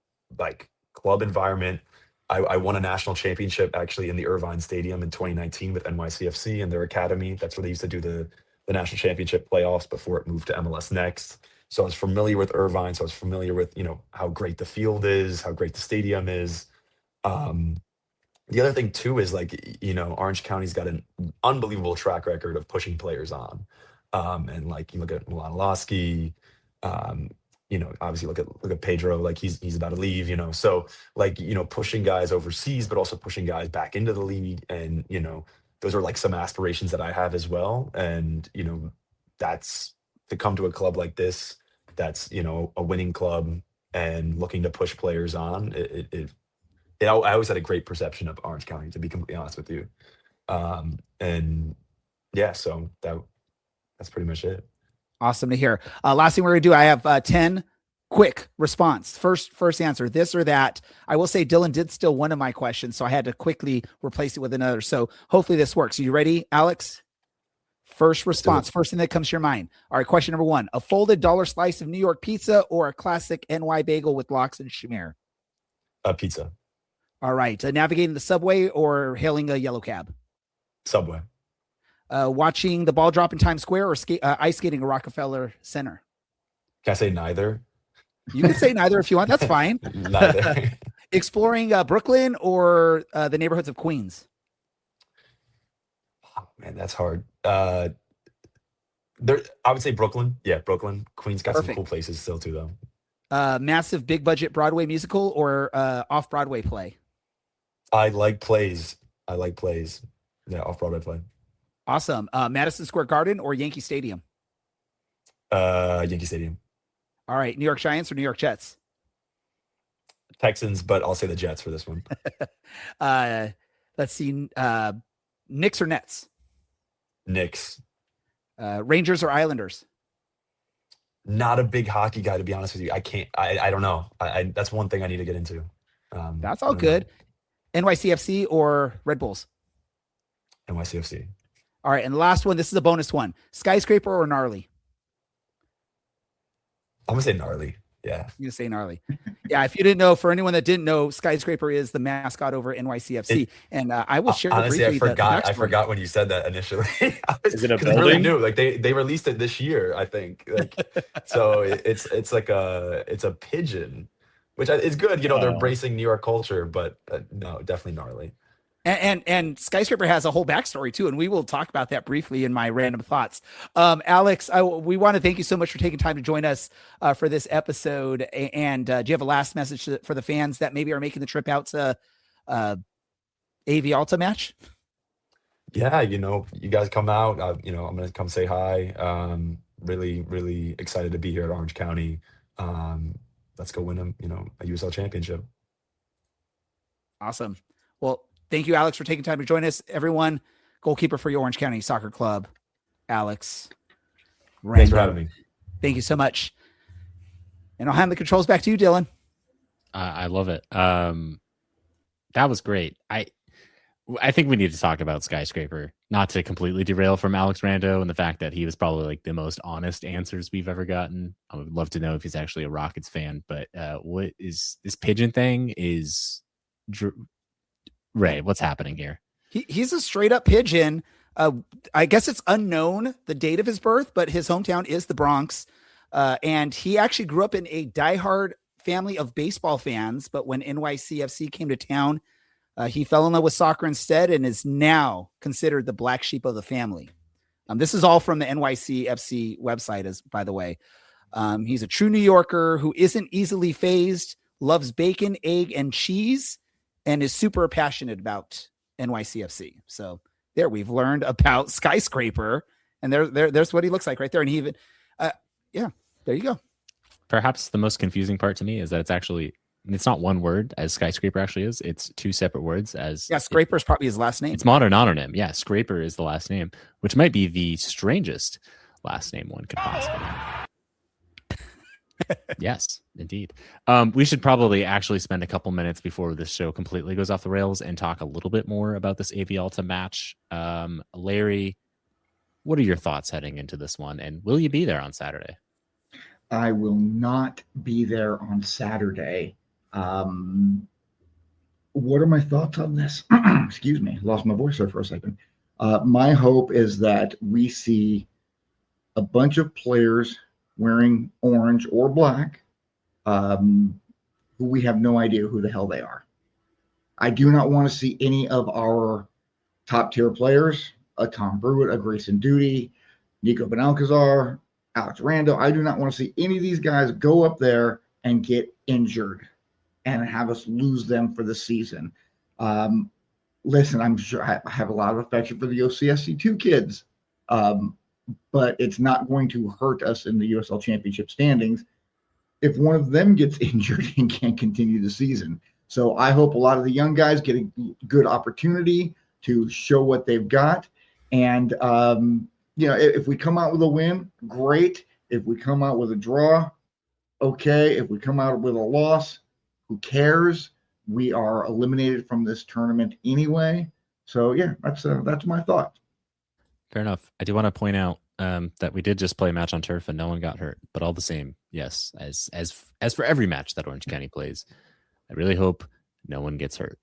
club environment. I won a national championship actually in the Irvine Stadium in 2019 with NYCFC and their academy. That's where they used to do the the national championship playoffs before it moved to MLS Next. So I was familiar with Irvine. So I was familiar with, how great the field is, how great the stadium is. Um, the other thing too is like, Orange County's got an unbelievable track record of pushing players on. And like you look at Milan Lasky, obviously look at Pedro, like he's about to leave, So like, pushing guys overseas, but also pushing guys back into the league. And, those are like some aspirations that I have as well. And, that's to come to a club like this, that's, a winning club and looking to push players on. I always had a great perception of Orange County, to be completely honest with you. And yeah, so that's pretty much it. Awesome to hear. Last thing we're going to do, I have 10 quick response. First answer, this or that. I will say Dylan did steal one of my questions, so I had to quickly replace it with another. So hopefully this works. Are you ready, Alex? First response, first thing that comes to your mind. All right, question number 1. A folded dollar slice of New York pizza or a classic NY bagel with lox and shamir? Pizza. All right. Navigating the subway or hailing a yellow cab? Subway. Watching the ball drop in Times Square or ice skating at Rockefeller Center? Can I say neither? You can say neither if you want. That's fine. Neither. Exploring Brooklyn or the neighborhoods of Queens? Oh, man, that's hard. I would say Brooklyn. Yeah, Brooklyn. Queens got some cool places still too, though. Massive big budget Broadway musical or off Broadway play? I like plays. Yeah, off Broadway play. Awesome. Madison Square Garden or Yankee Stadium? Yankee Stadium. All right. New York Giants or New York Jets? Texans, but I'll say the Jets for this one. Let's see. Knicks or Nets? Knicks. Rangers or Islanders? Not a big hockey guy, to be honest with you. I don't know. That's one thing I need to get into. That's all good. NYCFC or Red Bulls? NYCFC. All right. And the last one, this is a bonus one. Skyscraper or Gnarly? I'm going to say Gnarly. Yeah. You say Gnarly. Yeah. If you didn't know, for anyone that didn't know, Skyscraper is the mascot over at NYCFC. And I will share honestly, briefly. I forgot when you said that initially. Is it a building? Really new. Like they released it this year, I think. Like, so it's like it's a pigeon, which is good. They're embracing New York culture, but no, definitely Gnarly. And Skyscraper has a whole backstory too, and we will talk about that briefly in my random thoughts. Alex, we want to thank you so much for taking time to join us for this episode. And do you have a last message for the fans that maybe are making the trip out to AV Alta match? Yeah, you guys come out. I'm gonna come say hi. Really, really excited to be here at Orange County. Let's go win a USL championship. Awesome. Well, thank you, Alex, for taking time to join us. Everyone, goalkeeper for your Orange County Soccer Club, Alex Rando. Thanks for having me. Thank you so much. And I'll hand the controls back to you, Dylan. I love it. That was great. I think we need to talk about Skyscraper, not to completely derail from Alex Rando and the fact that he was probably like the most honest answers we've ever gotten. I would love to know if he's actually a Rockets fan, but what is this pigeon thing is Ray, what's happening here? He's a straight up pigeon. I guess it's unknown the date of his birth, but his hometown is the Bronx. And he actually grew up in a diehard family of baseball fans. But when NYCFC came to town, he fell in love with soccer instead and is now considered the black sheep of the family. This is all from the NYCFC website, by the way. He's a true New Yorker who isn't easily fazed, loves bacon, egg, and cheese, and is super passionate about NYCFC. So there, we've learned about Skyscraper, and there's what he looks like right there. And he even, yeah, there you go. Perhaps the most confusing part to me is that it's not one word as Skyscraper actually is. It's two separate words Scraper is probably his last name. It's modern homonym. Yeah. Scraper is the last name, which might be the strangest last name one could possibly have. Yes, indeed. We should probably actually spend a couple minutes before this show completely goes off the rails and talk a little bit more about this AV Alta match. Larry, what are your thoughts heading into this one? And will you be there on Saturday? I will not be there on Saturday. What are my thoughts on this? Excuse me, lost my voice there for a second. My hope is that we see a bunch of players wearing orange or black who we have no idea who the hell they are. I do not want to see any of our top tier players, a Tom Brewitt, a Grayson Duty, Nico Benalcazar, Alex Rando. I do not want to see any of these guys go up there and get injured and have us lose them for the season. Listen, I'm sure I have a lot of affection for the OCSC2 kids, but it's not going to hurt us in the USL Championship standings if one of them gets injured and can't continue the season. So I hope a lot of the young guys get a good opportunity to show what they've got. And, if we come out with a win, great. If we come out with a draw, okay. If we come out with a loss, who cares? We are eliminated from this tournament anyway. So, yeah, that's my thought. Fair enough. I do want to point out that we did just play a match on turf and no one got hurt. But all the same, yes, as for every match that Orange County plays, I really hope no one gets hurt.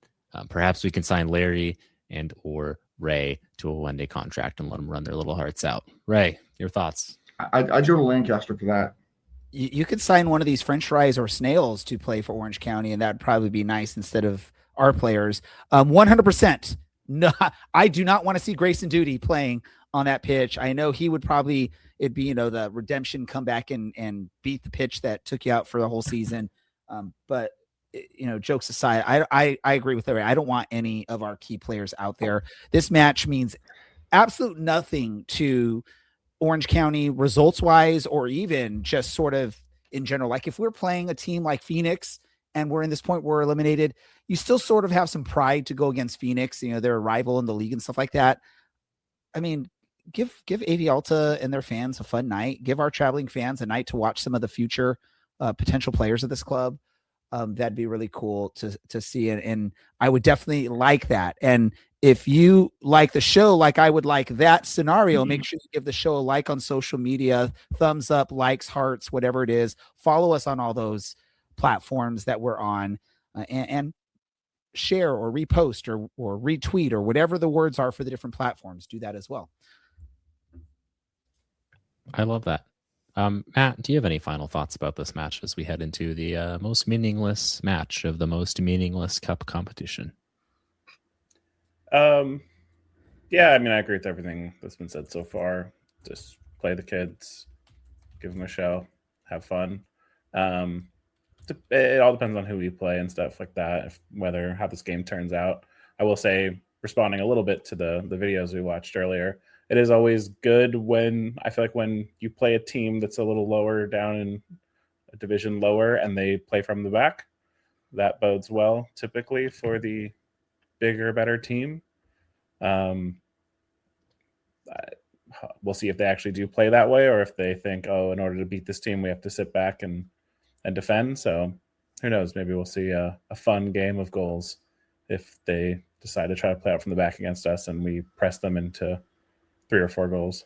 Perhaps we can sign Larry and or Ray to a one-day contract and let them run their little hearts out. Ray, your thoughts? I'd go to Lancaster for that. You could sign one of these French fries or snails to play for Orange County, and that'd probably be nice instead of our players. 100%. No, I do not want to see Grayson Duty playing on that pitch. I know he would probably, it'd be, the redemption come back and beat the pitch that took you out for the whole season. But jokes aside, I agree with Larry. I don't want any of our key players out there. This match means absolute nothing to Orange County results wise, or even just sort of in general. Like if we're playing a team like Phoenix and we're in this point where we're eliminated, you still sort of have some pride to go against Phoenix. They're a rival in the league and stuff like that. I mean, give AV Alta and their fans a fun night. Give our traveling fans a night to watch some of the future potential players of this club. That'd be really cool to see. And I would definitely like that. And if you like the show, like I would like that scenario, make sure you give the show a like on social media, thumbs up, likes, hearts, whatever it is. Follow us on all those platforms that we're on, and share or repost or retweet or whatever the words are for the different platforms. Do that as well. I love that. Matt, do you have any final thoughts about this match as we head into the most meaningless match of the most meaningless cup competition? Yeah, I mean, I agree with everything that's been said so far. Just play the kids, give them a show, have fun. It all depends on who we play and stuff like that, how this game turns out. I will say, responding a little bit to the videos we watched earlier, it is always good when you play a team that's a little lower down in a division lower and they play from the back. That bodes well typically for the bigger, better team. We'll see if they actually do play that way or if they think, in order to beat this team, we have to sit back and defend. So who knows? Maybe we'll see a fun game of goals if they decide to try to play out from the back against us and we press them into 3 or 4 goals.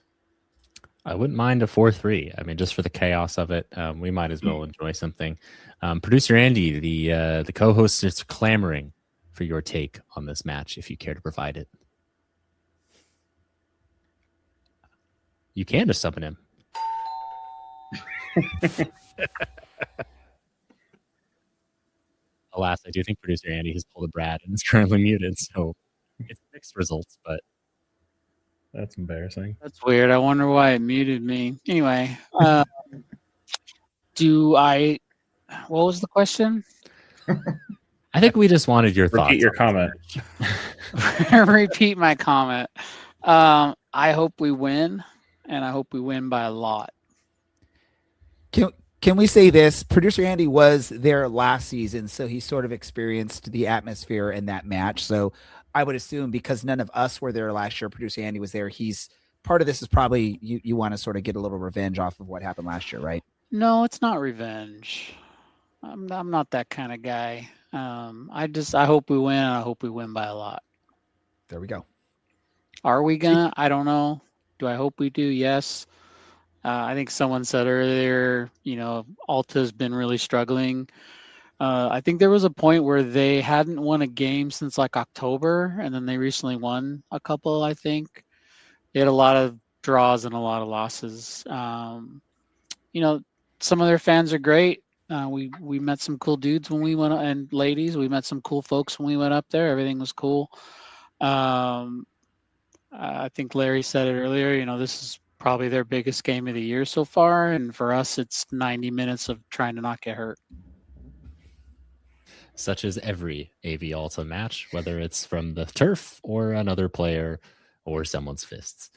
I wouldn't mind a 4-3. I mean, just for the chaos of it, we might as well enjoy something. Producer Andy, the co-host, is clamoring for your take on this match, if you care to provide it. You can just summon him. Alas, I do think producer Andy has pulled a Brad and is currently muted, so it's mixed results, but that's embarrassing. That's weird. I wonder why it muted me. Anyway, what was the question? I think we just wanted your thoughts. Repeat your comment. Repeat my comment. I hope we win, and I hope we win by a lot. Can we say this? Producer Andy was there last season, so he sort of experienced the atmosphere in that match. So I would assume because none of us were there last year, Producer Andy was there. He's part of this is probably you want to sort of get a little revenge off of what happened last year, right? No, it's not revenge. I'm not that kind of guy. I hope we win, and I hope we win by a lot. There we go. Are we gonna? I don't know. Do I hope we do? Yes. I think someone said earlier, Alta's been really struggling. I think there was a point where they hadn't won a game since like October, and then they recently won a couple, I think. They had a lot of draws and a lot of losses. You know, some of their fans are great. We met some cool dudes when we went, and ladies. We met some cool folks when we went up there. Everything was cool. I think Larry said it earlier. You know, this is probably their biggest game of the year so far, and for us, it's 90 minutes of trying to not get hurt. Such as every AV Alta match, whether it's from the turf or another player or someone's fists.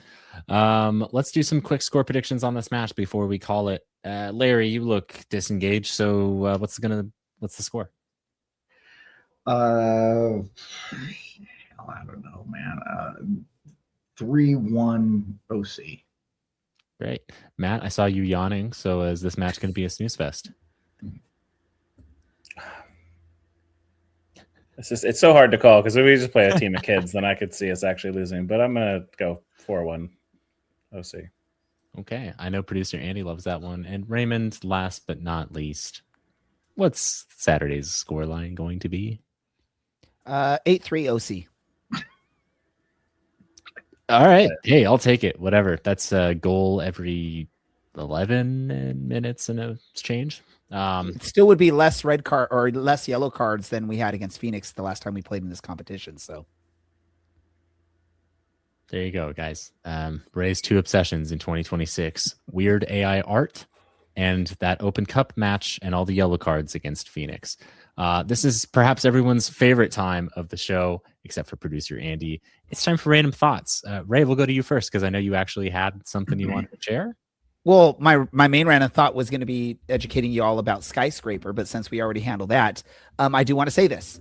Let's do some quick score predictions on this match before we call it. Larry, you look disengaged. So what's the score? I don't know, man. 3-1 OC. Great. Matt, I saw you yawning. So is this match going to be a snooze fest? It's so hard to call because if we just play a team of kids, then I could see us actually losing. But I'm going to go 4-1 OC. Okay. I know producer Andy loves that one. And Raymond, last but not least, what's Saturday's scoreline going to be? 8-3 OC. All right. Hey, I'll take it. Whatever. That's a goal every 11 minutes and a change. It still would be less red card or less yellow cards than we had against Phoenix the last time we played in this competition. So there you go, guys. Ray's 2 obsessions in 2026: weird AI art and that Open Cup match and all the yellow cards against Phoenix. This is perhaps everyone's favorite time of the show, except for producer Andy. It's time for random thoughts. Ray, we'll go to you first because I know you actually had something you wanted to share. Well, my main random thought was going to be educating you all about Skyscraper, but since we already handled that, I do want to say this.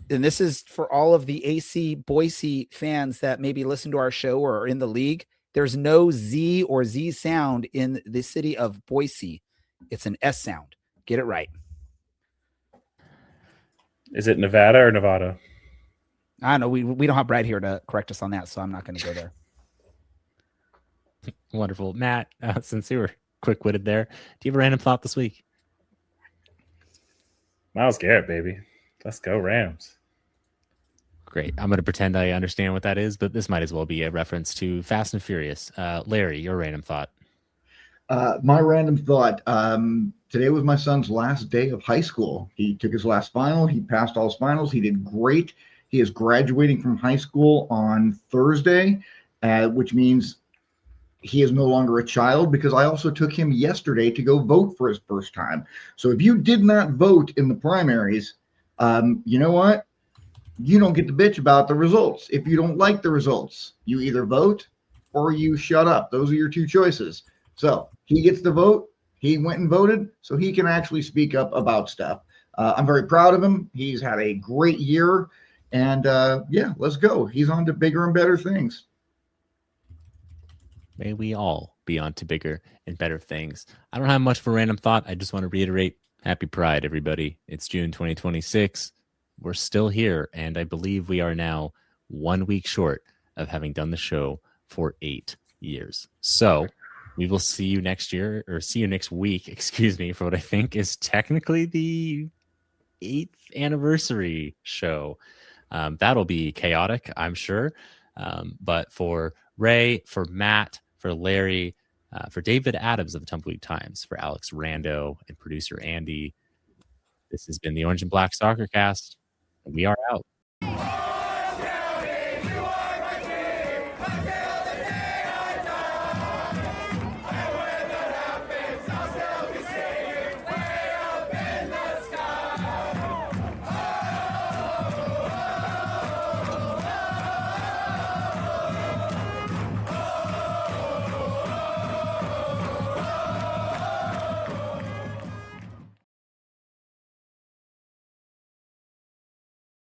And this is for all of the AC Boise fans that maybe listen to our show or are in the league. There's no Z or Z sound in the city of Boise. It's an S sound. Get it right. Is it Nevada or Nevada? I don't know. We don't have Brad here to correct us on that, so I'm not going to go there. Wonderful. Matt, since you were quick-witted there, do you have a random thought this week? Myles Garrett, baby. Let's go Rams. Great. I'm going to pretend I understand what that is, but this might as well be a reference to Fast and Furious. Larry, your random thought. My random thought. Today was my son's last day of high school. He took his last final. He passed all his finals. He did great. He is graduating from high school on Thursday, which means he is no longer a child because I also took him yesterday to go vote for his first time. So if you did not vote in the primaries, you know what? You don't get to bitch about the results. If you don't like the results, you either vote or you shut up. Those are your 2 choices. So he gets to vote. He went and voted, so he can actually speak up about stuff. I'm very proud of him. He's had a great year. And yeah, let's go. He's on to bigger and better things. May we all be on to bigger and better things. I don't have much for random thought. I just want to reiterate, happy Pride, everybody. It's June 2026. We're still here, and I believe we are now 1 week short of having done the show for 8 years. So we will see you next year, or see you next week, excuse me, for what I think is technically the 8th anniversary show. That'll be chaotic, I'm sure. But for Ray, for Matt, for Larry, for David Adams of the Tumbleweed Times, for Alex Rando and producer Andy, this has been the Orange and Black Soccer Cast, and we are out.